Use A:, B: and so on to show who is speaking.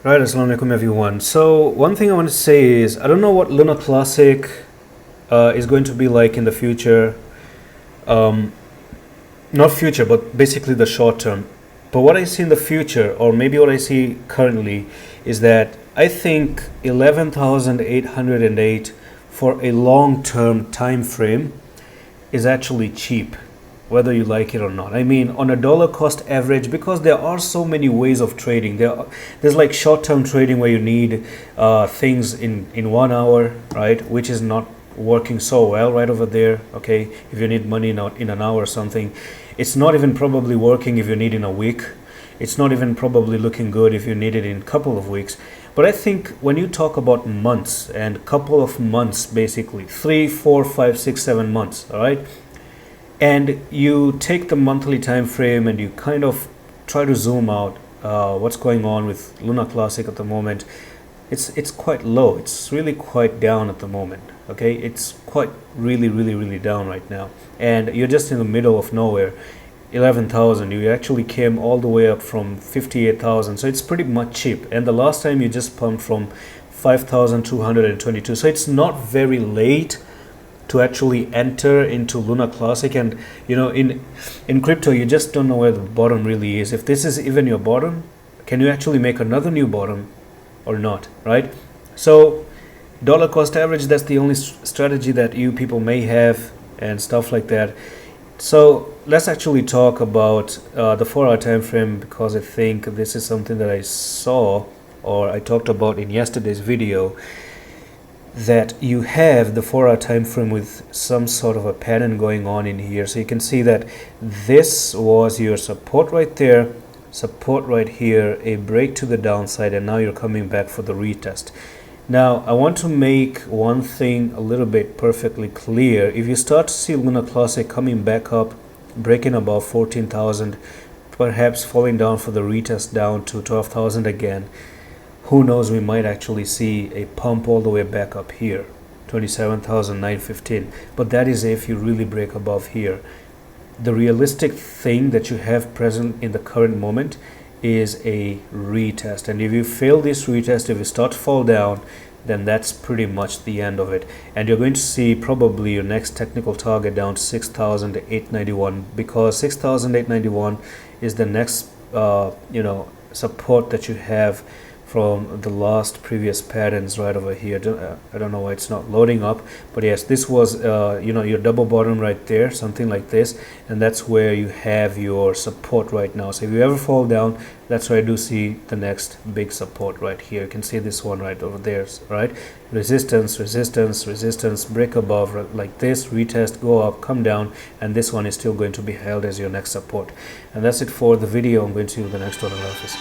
A: Right, assalamu alaikum everyone. So one thing I want to say is I don't know what Luna Classic is going to be like in the future. Um, Not future, but basically the short term. But what I see in the future, or maybe what I see currently, is that I think 11,808 for a long term time frame is actually cheap, whether you like it or not. I mean, on a dollar cost average, because there are so many ways of trading. There's like short-term trading where you need things in 1 hour, right? Which is not working so well right over there. Okay, if you need money in an hour or something, it's not even probably working if you need in a week. It's not even probably looking good if you need it in a couple of weeks. But I think when you talk about months and couple of months, basically 3, 4, 5, 6, 7 months, all right, and you take the monthly time frame and you kind of try to zoom out what's going on with Luna Classic at the moment. It's quite low. It's really quite down at the moment. Okay, it's quite really down right now, and you're just in the middle of nowhere. 11,000. You actually came all the way up from 58,000, so it's pretty much cheap. And the last time you just pumped from 5,222, so it's not very late to actually enter into Luna Classic. And in crypto you just don't know where the bottom really is. If this is even your bottom, can you actually make another new bottom or not, right? So dollar cost average, that's the only strategy that you people may have and stuff like that. So let's actually talk about the 4-hour time frame, because I think this is something that I saw or I talked about in yesterday's video, that you have the 4-hour time frame with some sort of a pattern going on in here. So you can see that this was your support right there, support right here, a break to the downside, and now you're coming back for the retest. Now I want to make one thing a little bit perfectly clear. If you start to see Luna Classic coming back up, breaking above 14,000, perhaps falling down for the retest down to 12,000 again, who knows, we might actually see a pump all the way back up here, 27,915. But that is if you really break above here. The realistic thing that you have present in the current moment is a retest. And if you fail this retest, if you start to fall down, then that's pretty much the end of it. And you're going to see probably your next technical target down to 6,891, because 6,891 is the next support that you have from the last previous patterns right over here. I don't know why it's not loading up, but yes, this was your double bottom right there, something like this, and that's where you have your support right now. So if you ever fall down, that's where I do see the next big support right here. You can see this one right over there, right? Resistance, break above like this, retest, go up, come down, and this one is still going to be held as your next support. And that's it for the video. I'm going to see you in the next one in the office.